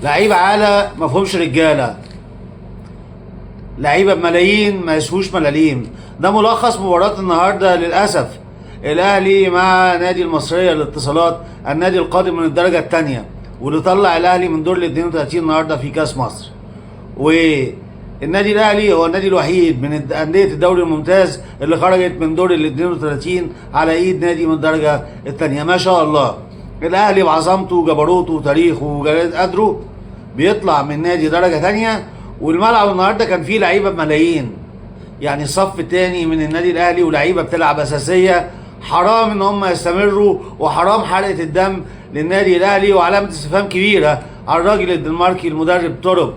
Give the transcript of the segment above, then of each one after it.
لعيبه عاله ما فيهمش رجاله، لعيبه بملايين ما يسووش ملاليم. ده ملخص مباراه النهارده للاسف. الاهلي مع نادي المصريه للاتصالات، النادي القادم من الدرجه الثانيه، واللي طلع الاهلي من دور ال 32 النهارده في كاس مصر. والنادي الاهلي هو النادي الوحيد من انديه الدوري الممتاز اللي خرجت من دور ال 32 على ايد نادي من الدرجه الثانيه. ما شاء الله، الاهلي بعظمته وجبروته وتاريخه وجلالة قدره بيطلع من نادي درجه ثانيه. والملعب النهارده كان فيه لعيبه بملايين، يعني الصف الثاني من النادي الاهلي ولاعيبه بتلعب اساسيه. حرام ان هم يستمروا، وحرام حرقه الدم للنادي الاهلي، وعلامه استفهام كبيره على الراجل الدنماركي المدرب تورب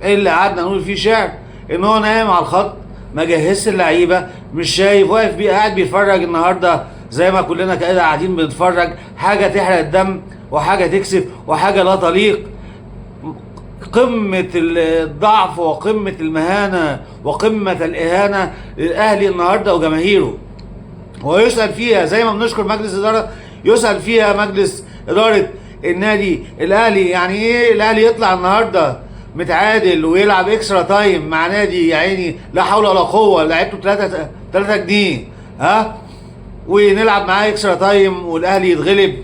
اللي قعدنا نقول فيه شعر ان هو نايم على الخط، ما جهزش اللعيبه، مش شايف، واقف بيه قاعد بيتفرج النهارده زي ما كلنا كده قاعدين بنتفرج. حاجه تحرق الدم وحاجه تكسف وحاجه لا تليق. قمة الضعف وقمة المهانة وقمة الإهانة للأهلي النهاردة وجماهيره. ويسأل فيها زي ما بنشكر مجلس إدارة، يسأل فيها مجلس إدارة النادي الأهلي. يعني إيه الأهلي يطلع النهاردة متعادل ويلعب إكسترا تايم مع نادي يا عيني لا حول ولا قوة، لعبته 3 جنيه، ها، ونلعب معاه إكسترا تايم والأهلي يتغلب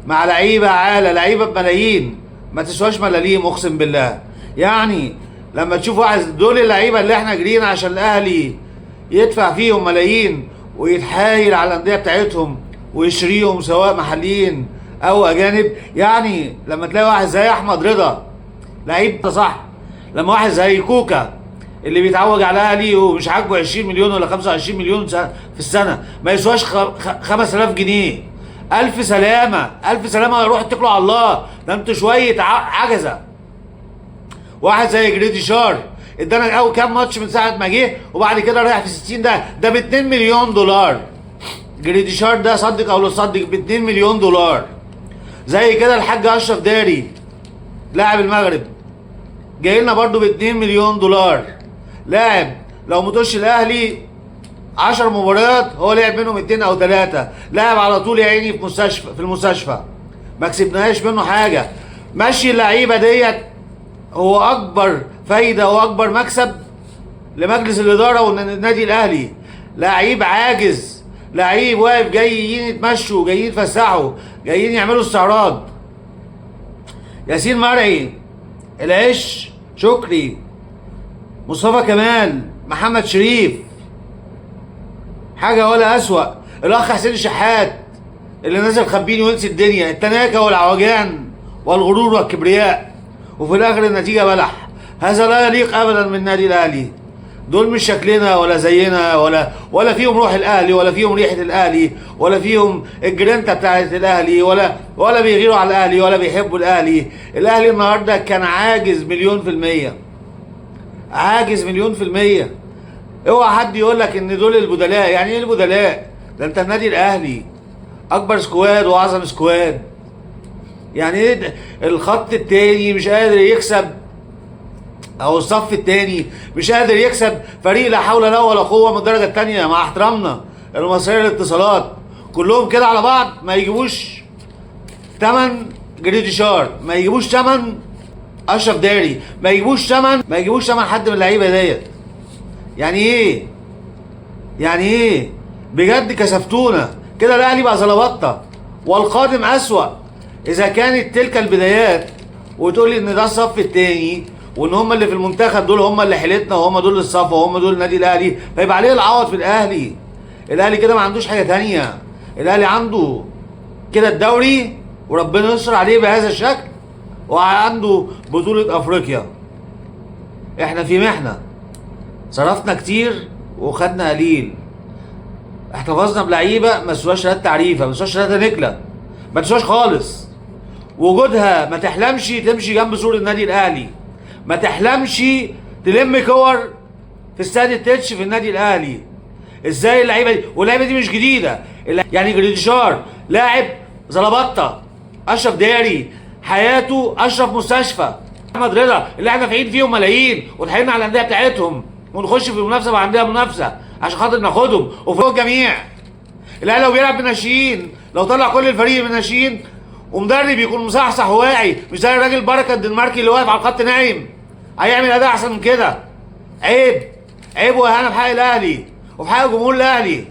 مع لعيبة عالة، لعيبة بملايين ما تسواش ملاليم اقسم بالله. يعني لما تشوف واحد، دول اللعيبه اللي احنا جرينا عشان الاهلي يدفع فيهم ملايين ويتحايل على الانديه بتاعتهم ويشتريهم سواء محليين او اجانب. يعني لما تلاقي واحد زي احمد رضا لعيب صح، لما واحد زي كوكا اللي بيتعوج على الاهلي ومش عاجبه 20 مليون ولا 25 مليون في السنه، ما يسواش 5000 جنيه. الف سلامه، الف سلامه، روح اتكلوا على الله، ده انتوا شويه عجزه. واحد زي جريديشار ادانا اول كام ماتش من ساعه ما جه، وبعد كده رايح في 60. ده ب 2 مليون دولار. جريديشار ده صدق او لا تصدق ب 2 مليون دولار. زي كده الحاج اشرف داري لاعب المغرب جاي لنا برضه ب 2 مليون دولار. لاعب لو مطوش الاهلي 10 مباريات هو لعب منهم 2 او 3، لاعب على طول يا عيني في المستشفى، ما كسبناش منه حاجه. مشي اللعيبه ديت هو اكبر فايده واكبر مكسب لمجلس الاداره والنادي الاهلي. لعيب عاجز، لعيب واقف، جايين يتمشوا، جايين يتفسحوا، جايين يعملوا استعراض. ياسين مرعي، العش، شكري، مصطفى كمال، محمد شريف، حاجه ولا اسوأ. الاخ حسين الشحات اللي نزل خبيني وينسي الدنيا، التناكه والعوجان والغرور والكبرياء، وفي الاخر النتيجه بلح. هذا لا يليق ابدا من النادي الاهلي. دول مش شكلنا ولا زينا ولا فيهم روح الاهلي ولا فيهم ريحه الاهلي ولا فيهم الجرينتا بتاعت الاهلي ولا بيغيروا على الاهلي ولا بيحبوا الاهلي. الاهلي النهارده كان عاجز 100%، عاجز 100%. اوعى حد يقول لك ان دول البدلاء. يعني ايه البدلاء؟ ده انت النادي الاهلي اكبر سكواد واعظم سكواد. يعني ايه الخط التاني مش قادر يكسب، او الصف التاني مش قادر يكسب فريق لا حول له ولا قوه من الدرجه التانيه؟ مع احترامنا المصريه للاتصالات كلهم كده على بعض ما يجيبوش تمن جريديشار، ما يجيبوش تمن اشرف داري، ما يجيبوش تمن حد من اللعيبه ديت. يعني ايه؟ يعني ايه؟ بجد كسفتونا كده. الاهلي بقى زلبطه والقادم اسوأ. اذا كانت تلك البدايات وتقول لي ان ده الصف الثاني وان هم اللي في المنتخب دول هم اللي حيلتنا وهم دول الصف وهم دول النادي الاهلي، فيبقى عليه العوض في الاهلي. الاهلي كده ما عندوش حاجه ثانيه. الاهلي عنده كده الدوري وربنا يستر عليه بهذا الشكل، وعنده بطوله افريقيا. احنا في محنه، صرفنا كتير وخدنا قليل، احتفظنا بلعيبه ما تسواش 3 تعريفه، ما تسواش 3 نكله، ما تسواش خالص. وجودها ما تحلمش تمشي جنب سور النادي الاهلي، ما تحلمش تلم كور في استاد التتش في النادي الاهلي. ازاي اللعيبه دي؟ واللعيبه دي مش جديده. يعني جريديشار لاعب زلبطه، اشرف داري حياته اشرف مستشفى، احمد رضا اللي احنا دافعين فيهم ملايين وتحايلنا على الانديه بتاعتهم ونخش في منافسه مع انديه منافسه عشان خاطر ناخدهم وفوق الجميع. الاهلي لو بيلعب بالناشئين، لو طلع كل الفريق من الناشئين ومدرب يكون مصحصح وواعي، مش زي الراجل بركه الدنماركي اللي واقف على الخط نايم. هيعمل اداء احسن من كده. عيب، عيب واهانه في حق الاهلي وفي حق جمهور الاهلي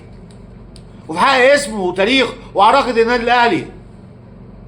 وفي حق اسمه وتاريخه وعراقه النادي الاهلي.